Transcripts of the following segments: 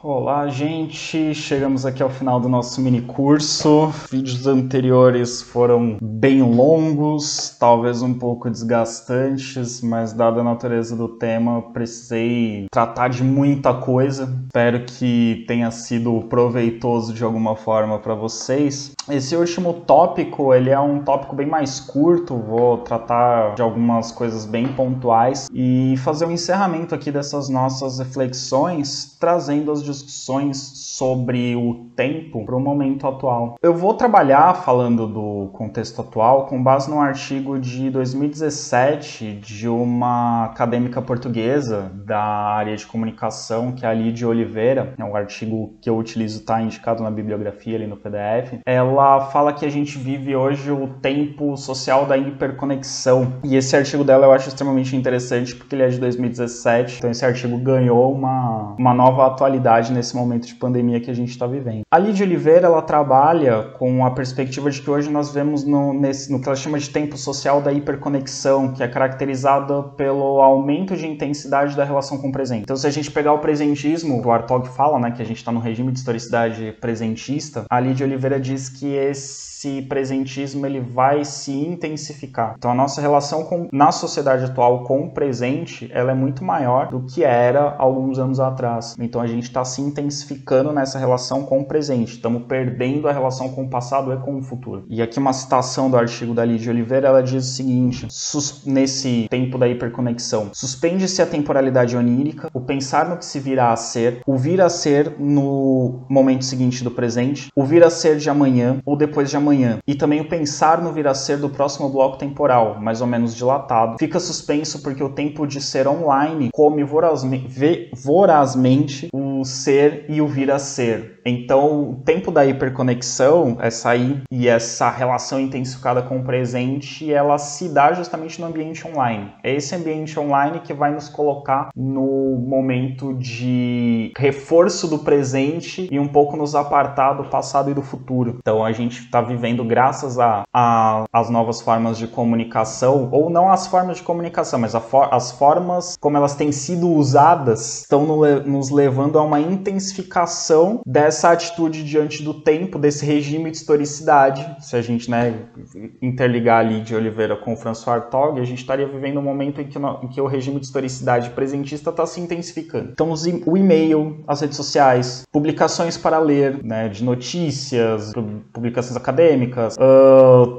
Olá, gente! Chegamos aqui ao final do nosso mini curso. Vídeos anteriores foram bem longos, talvez um pouco desgastantes, mas dada a natureza do tema, precisei tratar de muita coisa. Espero que tenha sido proveitoso de alguma forma para vocês. Esse último tópico, ele é um tópico bem mais curto, vou tratar de algumas coisas bem pontuais e fazer um encerramento aqui dessas nossas reflexões, trazendo as discussões sobre o tempo para o momento atual. Eu vou trabalhar falando do contexto atual com base num artigo de 2017 de uma acadêmica portuguesa da área de comunicação, que é a Lídia Oliveira. É um artigo que eu utilizo, está indicado na bibliografia ali no PDF. Ela fala que a gente vive hoje o tempo social da hiperconexão. E esse artigo dela eu acho extremamente interessante porque ele é de 2017, então esse artigo ganhou uma nova atualidade nesse momento de pandemia que a gente está vivendo. A Lídia Oliveira, ela trabalha com a perspectiva de que hoje nós vemos no que ela chama de tempo social da hiperconexão, que é caracterizada pelo aumento de intensidade da relação com o presente. Então, se a gente pegar o presentismo, o Hartog fala, né, que a gente está no regime de historicidade presentista, a Lídia Oliveira diz que esse presentismo ele vai se intensificar. Então, a nossa relação na sociedade atual com o presente, ela é muito maior do que era alguns anos atrás. Então, a gente está se intensificando nessa relação com o presente. Estamos perdendo a relação com o passado e com o futuro. E aqui uma citação do artigo da Lídia Oliveira, ela diz o seguinte, nesse tempo da hiperconexão: suspende-se a temporalidade onírica, o pensar no que se virá a ser, o vir a ser no momento seguinte do presente, o vir a ser de amanhã ou depois de amanhã, e também o pensar no vir a ser do próximo bloco temporal, mais ou menos dilatado. Fica suspenso porque o tempo de ser online come vorazmente o ser e o vir a ser. Então, o tempo da hiperconexão, essa relação intensificada com o presente, ela se dá justamente no ambiente online. É esse ambiente online que vai nos colocar no momento de reforço do presente e um pouco nos apartar do passado e do futuro. Então, a gente está vivendo, graças às novas formas de comunicação, ou não as formas de comunicação, mas as formas como elas têm sido usadas, estão nos levando a uma intensificação dessa atitude diante do tempo, desse regime de historicidade. Se a gente, interligar a Lídia Oliveira com o François Hartog, a gente estaria vivendo um momento em que o regime de historicidade presentista está se intensificando. Então, o e-mail, as redes sociais, publicações para ler, de notícias, publicações acadêmicas,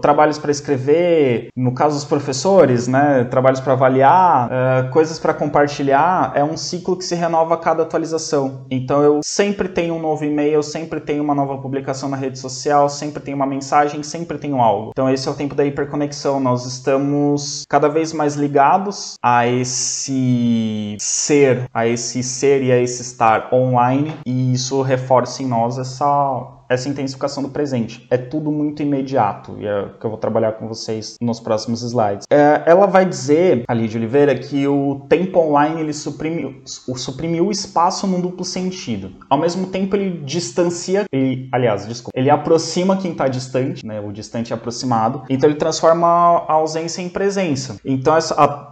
trabalhos para escrever, no caso dos professores, trabalhos para avaliar, coisas para compartilhar, é um ciclo que se renova a cada atualização. Então, eu sempre tenho um novo e-mail, sempre tenho uma nova publicação na rede social, sempre tenho uma mensagem, sempre tenho algo. Então, esse é o tempo da hiperconexão. Nós estamos cada vez mais ligados a esse ser e a esse estar online, e isso reforça em nós essa intensificação do presente. É tudo muito imediato, e é o que eu vou trabalhar com vocês nos próximos slides. Ela vai dizer, a Lídia Oliveira, que o tempo online ele suprimiu o espaço num duplo sentido. Ao mesmo tempo, ele ele aproxima quem está distante, o distante é aproximado, então ele transforma a ausência em presença. Então,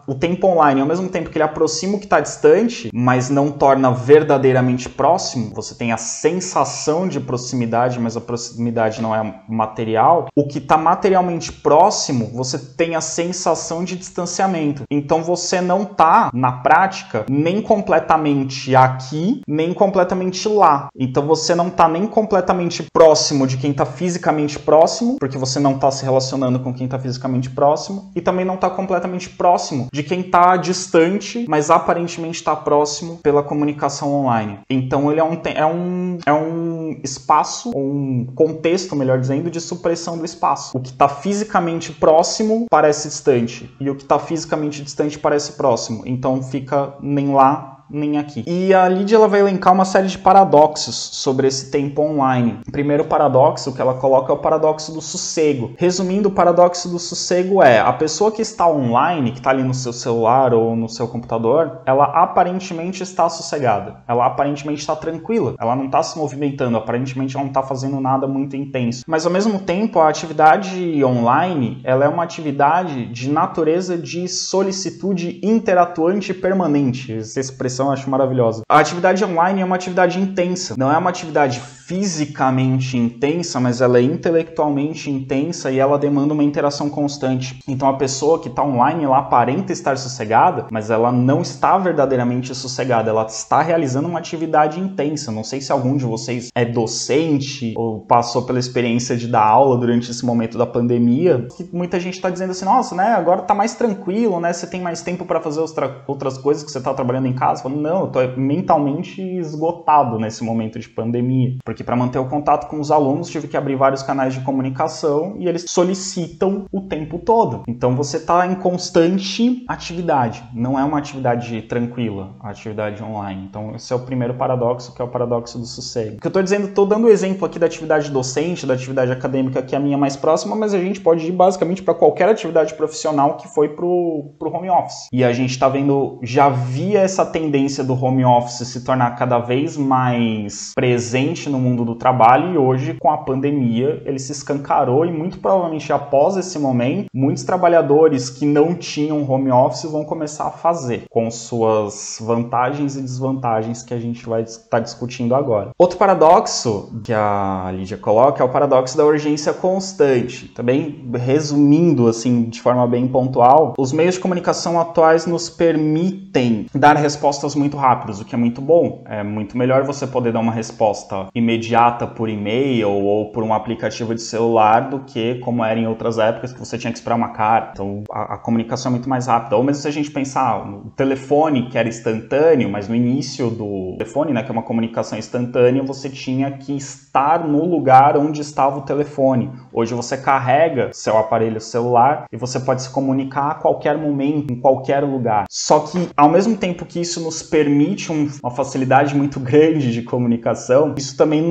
o tempo online, ao mesmo tempo que ele aproxima o que está distante, mas não torna verdadeiramente próximo, você tem a sensação de proximidade, mas a proximidade não é material. O que está materialmente próximo, você tem a sensação de distanciamento. Então você não está, na prática, nem completamente aqui, nem completamente lá. Então você não está nem completamente próximo de quem está fisicamente próximo, porque você não está se relacionando com quem está fisicamente próximo, e também não está completamente próximo de quem está distante, mas aparentemente está próximo pela comunicação online. Então ele é um espaço, ou um contexto, melhor dizendo, de supressão do espaço. O que está fisicamente próximo parece distante, e o que está fisicamente distante parece próximo. Então fica nem lá nem aqui. E a Lídia ela vai elencar uma série de paradoxos sobre esse tempo online. O primeiro paradoxo que ela coloca é o paradoxo do sossego. Resumindo, o paradoxo do sossego é a pessoa que está online, que está ali no seu celular ou no seu computador, ela aparentemente está sossegada. Ela aparentemente está tranquila. Ela não está se movimentando. Aparentemente ela não está fazendo nada muito intenso. Mas ao mesmo tempo, a atividade online, ela é uma atividade de natureza de solicitude interatuante permanente. Essa expressão expressão, eu acho maravilhosa. A atividade online é uma atividade intensa, não é uma atividade fisicamente intensa, mas ela é intelectualmente intensa e ela demanda uma interação constante. Então a pessoa que está online, ela aparenta estar sossegada, mas ela não está verdadeiramente sossegada, ela está realizando uma atividade intensa. Não sei se algum de vocês é docente ou passou pela experiência de dar aula durante esse momento da pandemia, que muita gente está dizendo assim, nossa, né, agora tá mais tranquilo, né, você tem mais tempo para fazer outras coisas que você está trabalhando em casa. Falando, não, eu tô mentalmente esgotado nesse momento de pandemia, porque para manter o contato com os alunos tive que abrir vários canais de comunicação e eles solicitam o tempo todo. Então você está em constante atividade, não é uma atividade tranquila, a atividade online. Então esse é o primeiro paradoxo, que é o paradoxo do sossego. O que eu estou dizendo, estou dando o exemplo aqui da atividade docente, da atividade acadêmica, que é a minha mais próxima, mas a gente pode ir basicamente para qualquer atividade profissional que foi pro home office. E a gente está vendo, já via essa tendência do home office se tornar cada vez mais presente no mundo do trabalho, e hoje, com a pandemia, ele se escancarou, e muito provavelmente após esse momento, muitos trabalhadores que não tinham home office vão começar a fazer, com suas vantagens e desvantagens que a gente vai estar discutindo agora. Outro paradoxo que a Lídia coloca é o paradoxo da urgência constante. Também, resumindo assim, de forma bem pontual, os meios de comunicação atuais nos permitem dar respostas muito rápidas, o que é muito bom. É muito melhor você poder dar uma resposta imediata por e-mail ou por um aplicativo de celular do que como era em outras épocas que você tinha que esperar uma carta. Então a comunicação é muito mais rápida. Ou mesmo se a gente pensar no telefone, que era instantâneo, mas no início do telefone, né, que é uma comunicação instantânea, você tinha que estar no lugar onde estava o telefone. Hoje você carrega seu aparelho celular e você pode se comunicar a qualquer momento, em qualquer lugar. Só que, ao mesmo tempo que isso nos permite uma facilidade muito grande de comunicação, isso também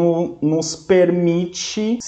nos permite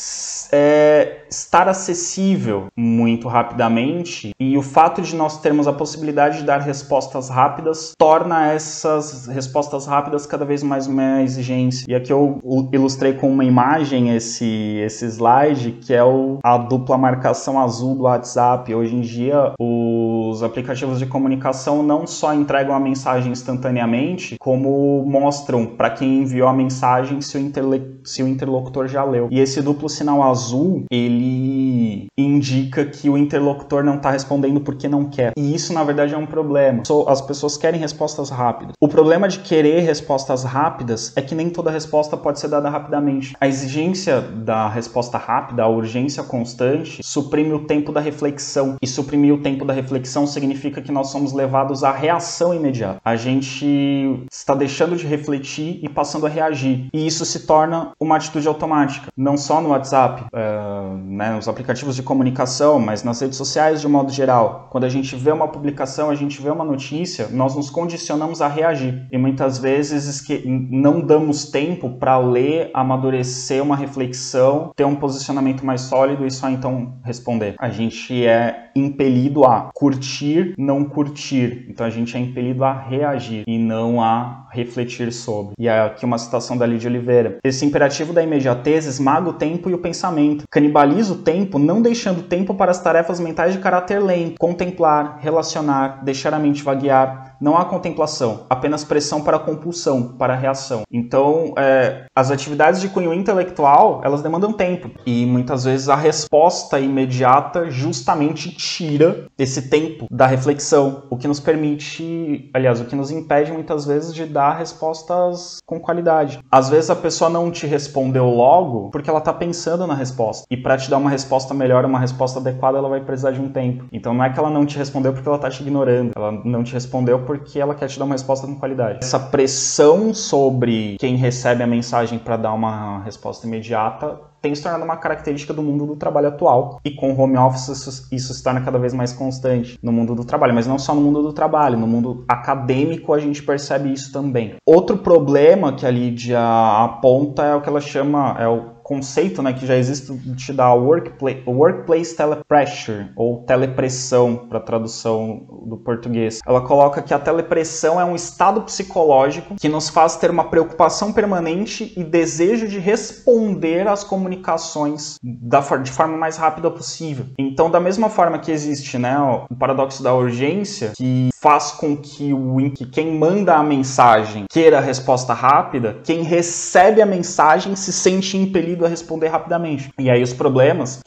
estar acessível muito rapidamente, e o fato de nós termos a possibilidade de dar respostas rápidas torna essas respostas rápidas cada vez mais uma exigência. E aqui eu ilustrei com uma imagem esse slide, que é a dupla marcação azul do WhatsApp. Hoje em dia, os aplicativos de comunicação não só entregam a mensagem instantaneamente, como mostram para quem enviou a mensagem se o interlocutor já leu. E esse duplo sinal azul, ele indica que o interlocutor não está respondendo porque não quer. E isso, na verdade, é um problema. As pessoas querem respostas rápidas. O problema de querer respostas rápidas é que nem toda resposta pode ser dada rapidamente. A exigência da resposta rápida, a urgência constante, suprime o tempo da reflexão. E suprimir o tempo da reflexão significa que nós somos levados à reação imediata. A gente está deixando de refletir e passando a reagir. E isso se torna uma atitude automática. Não só no WhatsApp, nos aplicativos de comunicação, mas nas redes sociais de modo geral. Quando a gente vê uma publicação, a gente vê uma notícia, nós nos condicionamos a reagir. E muitas vezes não damos tempo para ler, amadurecer uma reflexão, ter um posicionamento mais sólido e só então responder. A gente é impelido a curtir, não curtir. Então a gente é impelido a reagir e não a refletir sobre. E aqui uma citação da Lídia Oliveira. Esse imperativo da imediatez esmaga o tempo e o pensamento. Canibaliza o tempo, não deixando tempo para as tarefas mentais de caráter lento. Contemplar, relacionar, deixar a mente vaguear. Não há contemplação, apenas pressão para a compulsão, para a reação. Então, as atividades de cunho intelectual, elas demandam tempo. E muitas vezes a resposta imediata justamente tira esse tempo da reflexão, o que nos permite, aliás, o que nos impede muitas vezes de dar respostas com qualidade. Às vezes a pessoa não te respondeu logo porque ela está pensando na resposta. E para te dar uma resposta melhor, uma resposta adequada, ela vai precisar de um tempo. Então não é que ela não te respondeu porque ela está te ignorando. Ela não te respondeu porque ela quer te dar uma resposta com qualidade. Essa pressão sobre quem recebe a mensagem para dar uma resposta imediata tem se tornado uma característica do mundo do trabalho atual. E com o home office isso se torna cada vez mais constante no mundo do trabalho. Mas não só no mundo do trabalho, no mundo acadêmico a gente percebe isso também. Outro problema que a Lídia aponta é o que ela chama, conceito, né, que já existe da workplace telepressure, ou telepressão, para tradução do português. Ela coloca que a telepressão é um estado psicológico que nos faz ter uma preocupação permanente e desejo de responder às comunicações de forma mais rápida possível. Então, da mesma forma que existe, né, o paradoxo da urgência, que faz com que quem manda a mensagem queira a resposta rápida, quem recebe a mensagem se sente impelido a responder rapidamente. E aí os problemas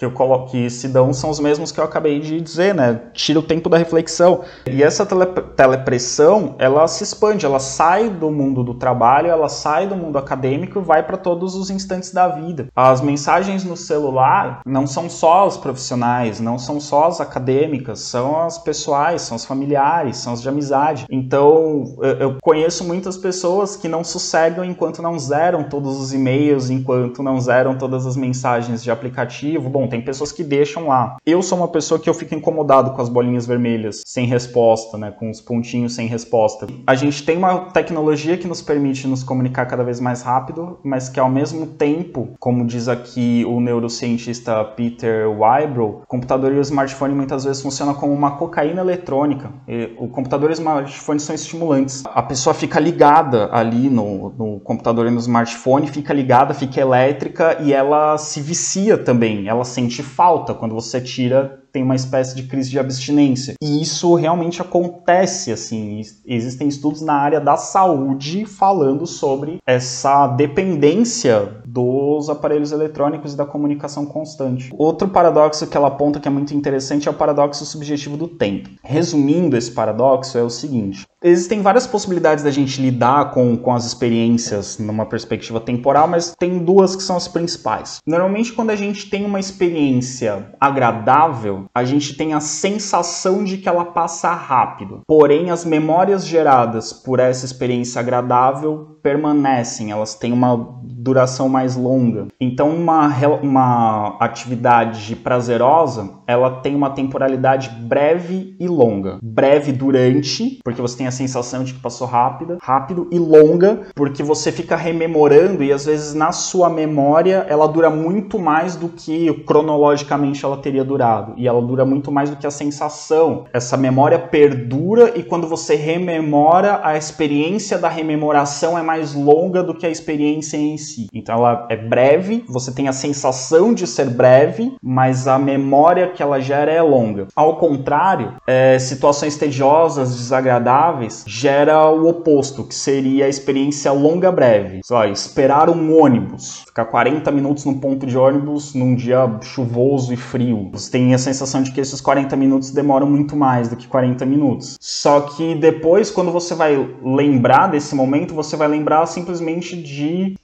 que se dão são os mesmos que eu acabei de dizer, né? Tira o tempo da reflexão. E essa telepressão, ela se expande, ela sai do mundo do trabalho, ela sai do mundo acadêmico e vai para todos os instantes da vida. As mensagens no celular não são só as profissionais, não são só as acadêmicas, são as pessoais, são as familiares, são as de amizade. Então, eu conheço muitas pessoas que não sossegam enquanto não zeram todos os e-mails, enquanto não zeram todas as mensagens de aplicativo. Bom, tem pessoas que deixam lá. Eu sou uma pessoa que eu fico incomodado com as bolinhas vermelhas sem resposta, né, com os pontinhos sem resposta. A gente tem uma tecnologia que nos permite nos comunicar cada vez mais rápido, mas que ao mesmo tempo, como diz aqui o neurocientista Peter Whybrow, o computador e o smartphone muitas vezes funcionam como uma cocaína eletrônica. O computador e o smartphone são estimulantes. A pessoa fica ligada ali no computador e no smartphone, fica ligada, fica elétrica e ela se vicia também. Ela sente falta quando você tira, tem uma espécie de crise de abstinência. E isso realmente acontece, assim. Existem estudos na área da saúde falando sobre essa dependência dos aparelhos eletrônicos e da comunicação constante. Outro paradoxo que ela aponta que é muito interessante é o paradoxo subjetivo do tempo. Resumindo esse paradoxo, é o seguinte: existem várias possibilidades da gente lidar com as experiências numa perspectiva temporal, mas tem duas que são as principais. Normalmente, quando a gente tem uma experiência agradável, a gente tem a sensação de que ela passa rápido. Porém, as memórias geradas por essa experiência agradável permanecem, elas têm uma duração mais longa. Então, uma atividade prazerosa, ela tem uma temporalidade breve e longa. Breve durante, porque você tem a sensação de que passou rápido, e longa, porque você fica rememorando e às vezes na sua memória ela dura muito mais do que cronologicamente ela teria durado. E ela dura muito mais do que a sensação. Essa memória perdura e quando você rememora, a experiência da rememoração é mais longa do que a experiência em si. Então ela é breve, você tem a sensação de ser breve, mas a memória que ela gera é longa. Ao contrário, situações tediosas, desagradáveis, gera o oposto, que seria a experiência longa-breve. Esperar um ônibus, ficar 40 minutos no ponto de ônibus num dia chuvoso e frio. Você tem a sensação de que esses 40 minutos demoram muito mais do que 40 minutos. Só que depois, quando você vai lembrar desse momento, você vai lembrar simplesmente de...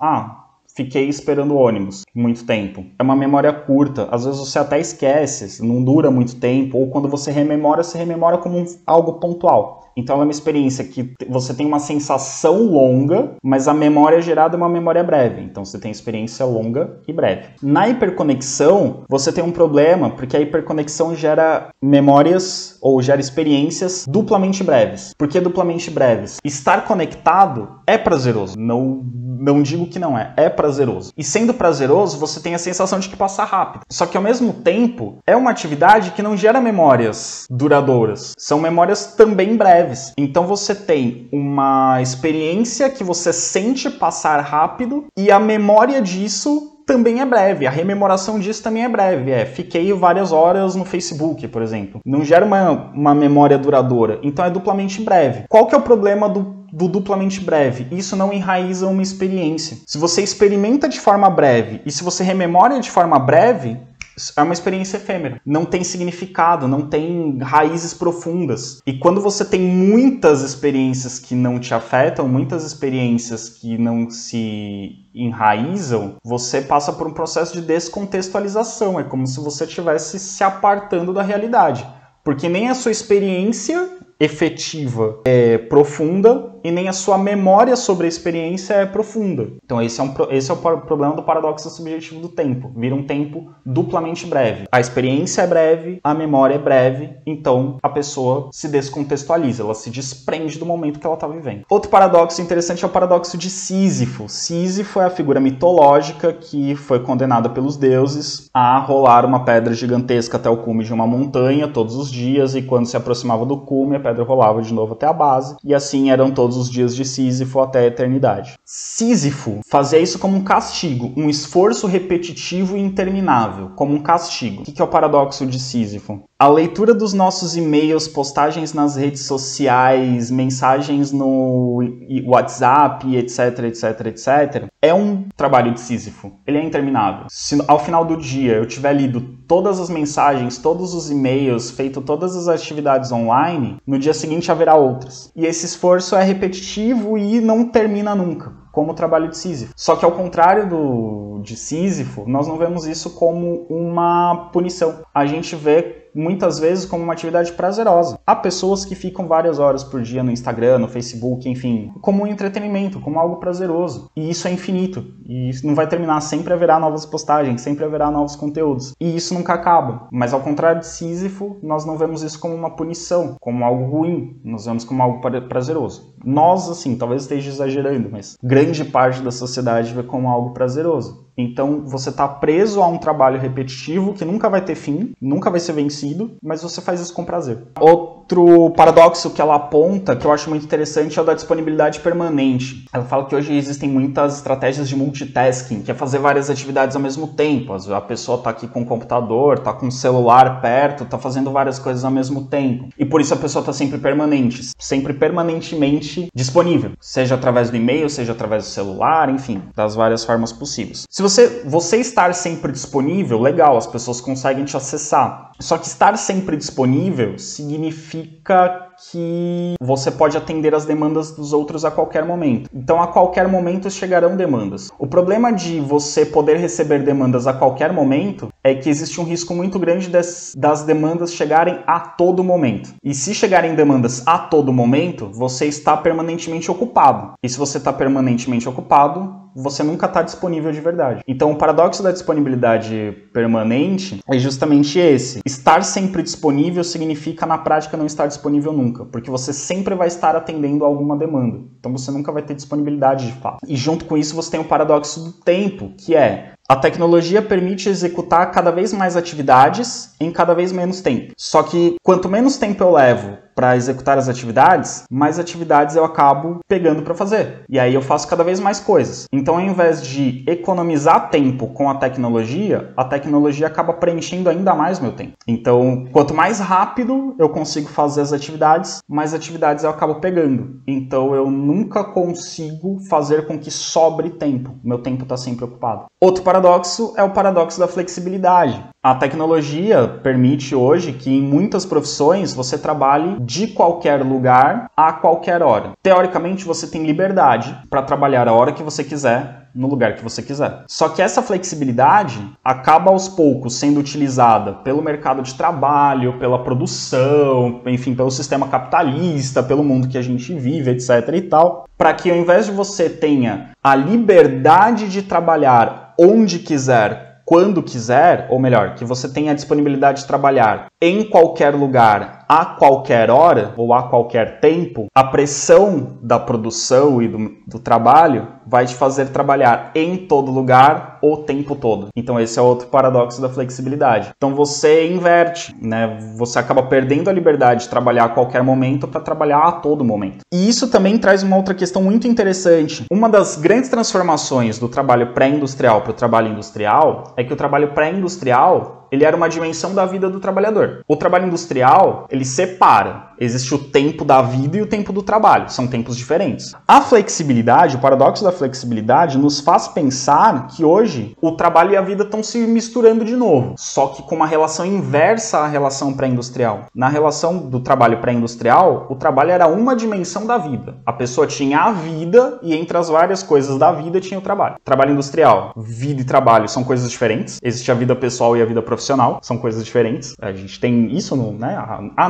fiquei esperando o ônibus muito tempo. É uma memória curta, às vezes você até esquece, não dura muito tempo, ou quando você rememora como algo pontual. Então é uma experiência que você tem uma sensação longa, mas a memória gerada é uma memória breve. Então você tem experiência longa e breve. Na hiperconexão, você tem um problema, porque a hiperconexão gera memórias ou gera experiências duplamente breves. Por que duplamente breves? Estar conectado é prazeroso. Não digo que não é prazeroso. E sendo prazeroso, você tem a sensação de que passa rápido. Só que ao mesmo tempo, é uma atividade que não gera memórias duradouras. São memórias também breves. Então você tem uma experiência que você sente passar rápido e a memória disso também é breve, a rememoração disso também é breve. Fiquei várias horas no Facebook, por exemplo. Não gera uma memória duradoura, então é duplamente breve. Qual que é o problema do duplamente breve? Isso não enraiza uma experiência. Se você experimenta de forma breve e se você rememora de forma breve, é uma experiência efêmera. Não tem significado, não tem raízes profundas. E quando você tem muitas experiências que não te afetam, muitas experiências que não se enraizam, você passa por um processo de descontextualização. É como se você estivesse se apartando da realidade. Porque nem a sua experiência efetiva, profunda, e nem a sua memória sobre a experiência é profunda. Então esse é o problema do paradoxo subjetivo do tempo. Vira um tempo duplamente breve. A experiência é breve, a memória é breve, então a pessoa se descontextualiza, ela se desprende do momento que ela está vivendo. Outro paradoxo interessante é o paradoxo de Sísifo. Sísifo é a figura mitológica que foi condenada pelos deuses a rolar uma pedra gigantesca até o cume de uma montanha todos os dias, e quando se aproximava do cume, a pedra rolava de novo até a base, e assim eram todos os dias de Sísifo até a eternidade. Sísifo fazia isso como um castigo, um esforço repetitivo e interminável, como um castigo. O que é o paradoxo de Sísifo? A leitura dos nossos e-mails, postagens nas redes sociais, mensagens no WhatsApp, etc, etc, etc, é um trabalho de Sísifo. Ele é interminável. Se ao final do dia eu tiver lido todas as mensagens, todos os e-mails, feito todas as atividades online, no dia seguinte haverá outras. E esse esforço é repetitivo e não termina nunca, como o trabalho de Sísifo. Só que ao contrário de Sísifo, nós não vemos isso como uma punição. A gente vê muitas vezes como uma atividade prazerosa. Há pessoas que ficam várias horas por dia no Instagram, no Facebook, enfim, como um entretenimento, como algo prazeroso. E isso é infinito. E isso não vai terminar. Sempre haverá novas postagens, sempre haverá novos conteúdos. E isso nunca acaba. Mas ao contrário de Sísifo, nós não vemos isso como uma punição, como algo ruim. Nós vemos como algo prazeroso. Nós, assim, talvez esteja exagerando, mas grande parte da sociedade vê como algo prazeroso. Então você está preso a um trabalho repetitivo que nunca vai ter fim, nunca vai ser vencido, mas você faz isso com prazer. Outro paradoxo que ela aponta, que eu acho muito interessante, é o da disponibilidade permanente. Ela fala que hoje existem muitas estratégias de multitasking, que é fazer várias atividades ao mesmo tempo. A pessoa está aqui com o computador, está com o celular perto, está fazendo várias coisas ao mesmo tempo. E por isso a pessoa está sempre permanente, sempre permanentemente disponível, seja através do e-mail, seja através do celular, enfim, das várias formas possíveis. Se você estar sempre disponível, legal, as pessoas conseguem te acessar. Só que estar sempre disponível significa que você pode atender as demandas dos outros a qualquer momento. Então, a qualquer momento chegarão demandas. O problema de você poder receber demandas a qualquer momento é que existe um risco muito grande das demandas chegarem a todo momento. E se chegarem demandas a todo momento, você está permanentemente ocupado. E se você está permanentemente ocupado, você nunca está disponível de verdade. Então, o paradoxo da disponibilidade permanente é justamente esse. Estar sempre disponível significa, na prática, não estar disponível nunca, porque você sempre vai estar atendendo a alguma demanda. Então, você nunca vai ter disponibilidade de fato. E junto com isso, você tem o paradoxo do tempo, que é: a tecnologia permite executar cada vez mais atividades em cada vez menos tempo. Só que quanto menos tempo eu levo para executar as atividades, mais atividades eu acabo pegando para fazer. E aí eu faço cada vez mais coisas. Então, ao invés de economizar tempo com a tecnologia acaba preenchendo ainda mais meu tempo. Então, quanto mais rápido eu consigo fazer as atividades, mais atividades eu acabo pegando. Então, eu nunca consigo fazer com que sobre tempo. Meu tempo está sempre ocupado. Outro paradoxo é o paradoxo da flexibilidade. A tecnologia permite hoje que em muitas profissões você trabalhe de qualquer lugar a qualquer hora. Teoricamente, você tem liberdade para trabalhar a hora que você quiser, no lugar que você quiser. Só que essa flexibilidade acaba aos poucos sendo utilizada pelo mercado de trabalho, pela produção, enfim, pelo sistema capitalista, pelo mundo que a gente vive, etc. e tal, para que ao invés de você tenha a liberdade de trabalhar onde quiser, quando quiser, ou melhor, que você tenha a disponibilidade de trabalhar em qualquer lugar, a qualquer hora, ou a qualquer tempo, a pressão da produção e do trabalho vai te fazer trabalhar em todo lugar o tempo todo. Então esse é outro paradoxo da flexibilidade. Então você inverte, né? Você acaba perdendo a liberdade de trabalhar a qualquer momento para trabalhar a todo momento. E isso também traz uma outra questão muito interessante. Uma das grandes transformações do trabalho pré-industrial para o trabalho industrial é que o trabalho pré-industrial ele era uma dimensão da vida do trabalhador. O trabalho industrial, ele separa. Existe o tempo da vida e o tempo do trabalho. São tempos diferentes. A flexibilidade, o paradoxo da flexibilidade, nos faz pensar que hoje o trabalho e a vida estão se misturando de novo. Só que com uma relação inversa à relação pré-industrial. Na relação do trabalho pré-industrial, o trabalho era uma dimensão da vida. A pessoa tinha a vida e entre as várias coisas da vida tinha o trabalho. Trabalho industrial, vida e trabalho são coisas diferentes. Existe a vida pessoal e a vida profissional. profissional, são coisas diferentes. A gente tem isso, né?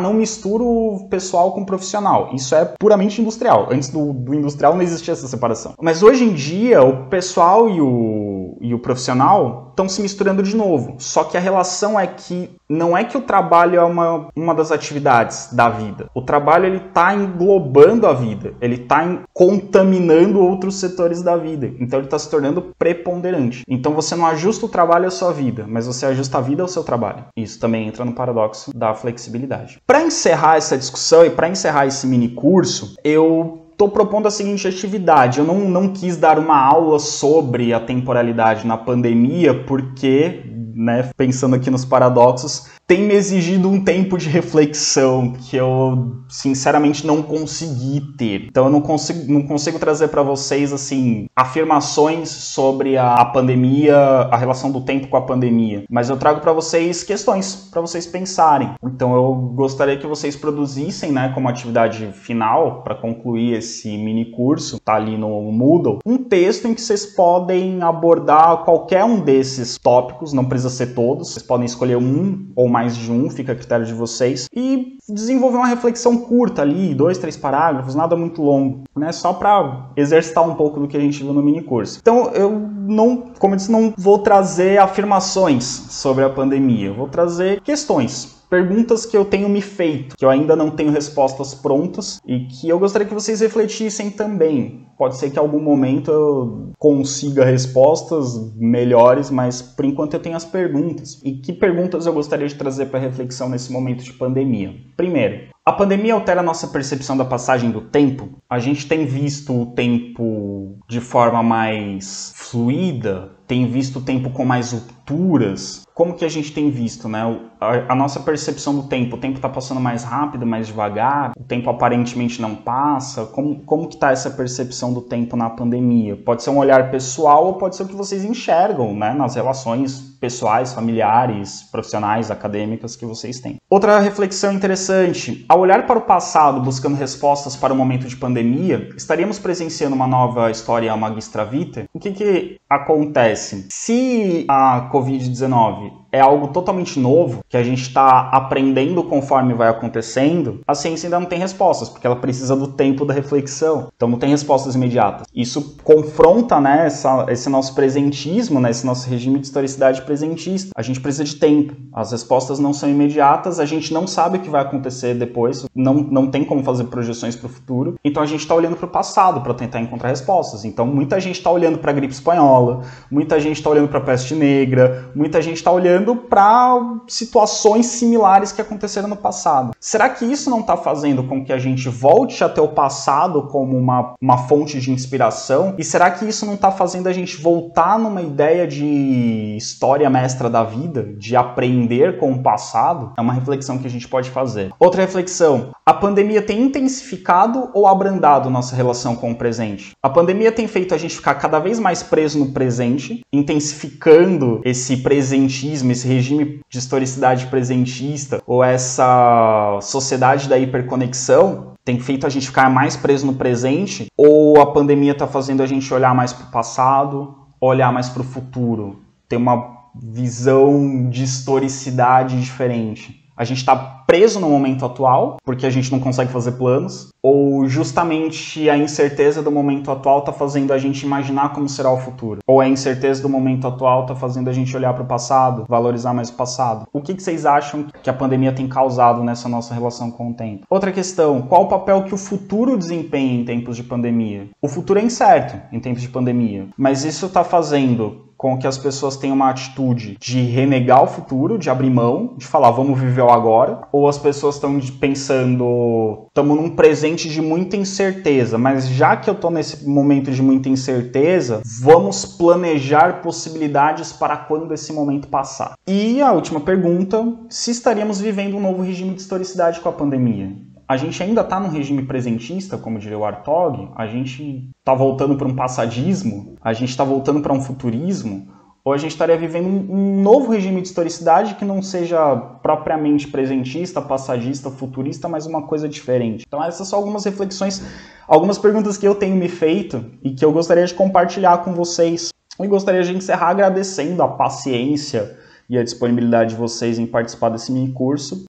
Não misturo pessoal com profissional. Isso é puramente industrial. Antes do industrial não existia essa separação. Mas hoje em dia, o pessoal e o profissional estão se misturando de novo. Só que a relação é que não é que o trabalho é uma das atividades da vida. O trabalho ele está englobando a vida. Ele está contaminando outros setores da vida. Então ele está se tornando preponderante. Então você não ajusta o trabalho à sua vida, mas você ajusta a vida ao seu trabalho. Isso também entra no paradoxo da flexibilidade. Para encerrar essa discussão e para encerrar esse mini curso, eu estou propondo a seguinte atividade. Eu não quis dar uma aula sobre a temporalidade na pandemia porque, né, pensando aqui nos paradoxos, tem me exigido um tempo de reflexão que eu, sinceramente, não consegui ter. Então eu não consigo trazer para vocês, assim, afirmações sobre a pandemia, a relação do tempo com a pandemia. Mas eu trago para vocês questões, para vocês pensarem. Então eu gostaria que vocês produzissem, né, como atividade final, para concluir esse mini curso, tá ali no Moodle, um texto em que vocês podem abordar qualquer um desses tópicos, não precisa ser todos, vocês podem escolher um ou mais de um, fica a critério de vocês, e desenvolver uma reflexão curta ali, 2, 3 parágrafos, nada muito longo, né? Só para exercitar um pouco do que a gente viu no mini curso. Então eu não, como eu disse, não vou trazer afirmações sobre a pandemia, eu vou trazer questões. Perguntas que eu tenho me feito, que eu ainda não tenho respostas prontas e que eu gostaria que vocês refletissem também. Pode ser que em algum momento eu consiga respostas melhores, mas por enquanto eu tenho as perguntas. E que perguntas eu gostaria de trazer para reflexão nesse momento de pandemia? Primeiro, a pandemia altera a nossa percepção da passagem do tempo? A gente tem visto o tempo de forma mais fluida? Tem visto o tempo com mais rupturas? Como que a gente tem visto, né? A nossa percepção do tempo, o tempo está passando mais rápido, mais devagar? O tempo aparentemente não passa? Como que está essa percepção do tempo na pandemia? Pode ser um olhar pessoal ou pode ser o que vocês enxergam, né, nas relações pessoais, familiares, profissionais, acadêmicas que vocês têm. Outra reflexão interessante, ao olhar para o passado buscando respostas para o momento de pandemia, estaríamos presenciando uma nova história magistra vitae? O que acontece? Se a Covid-19 é algo totalmente novo, que a gente está aprendendo conforme vai acontecendo, a ciência ainda não tem respostas, porque ela precisa do tempo da reflexão. Então não tem respostas imediatas. Isso confronta, né, esse nosso presentismo, né, esse nosso regime de historicidade presentista. A gente precisa de tempo. As respostas não são imediatas, a gente não sabe o que vai acontecer depois, não tem como fazer projeções para o futuro. Então a gente está olhando para o passado para tentar encontrar respostas. Então muita gente está olhando para a gripe espanhola, muita gente está olhando para a peste negra, muita gente está olhando para situações similares que aconteceram no passado. Será que isso não está fazendo com que a gente volte até o passado como uma fonte de inspiração? E será que isso não está fazendo a gente voltar numa ideia de história mestra da vida, de aprender com o passado? É uma reflexão que a gente pode fazer. Outra reflexão, a pandemia tem intensificado ou abrandado nossa relação com o presente? A pandemia tem feito a gente ficar cada vez mais preso no presente, intensificando esse presentismo, esse regime de historicidade presentista ou essa sociedade da hiperconexão, tem feito a gente ficar mais preso no presente, ou a pandemia está fazendo a gente olhar mais para o passado, olhar mais para o futuro, ter uma visão de historicidade diferente? A gente está preso no momento atual, porque a gente não consegue fazer planos, ou justamente a incerteza do momento atual está fazendo a gente imaginar como será o futuro? Ou a incerteza do momento atual está fazendo a gente olhar para o passado, valorizar mais o passado? O que vocês acham que a pandemia tem causado nessa nossa relação com o tempo? Outra questão, qual o papel que o futuro desempenha em tempos de pandemia? O futuro é incerto em tempos de pandemia, mas isso está fazendo com que as pessoas tenham uma atitude de renegar o futuro, de abrir mão, de falar, vamos viver o agora, ou as pessoas estão pensando, estamos num presente de muita incerteza, mas já que eu estou nesse momento de muita incerteza, vamos planejar possibilidades para quando esse momento passar. E a última pergunta, se estaríamos vivendo um novo regime de historicidade com a pandemia? A gente ainda está num regime presentista, como diria o Hartog? A gente está voltando para um passadismo? A gente está voltando para um futurismo? Ou a gente estaria vivendo um novo regime de historicidade que não seja propriamente presentista, passadista, futurista, mas uma coisa diferente? Então essas são algumas reflexões, algumas perguntas que eu tenho me feito e que eu gostaria de compartilhar com vocês. E gostaria de encerrar agradecendo a paciência e a disponibilidade de vocês em participar desse mini curso.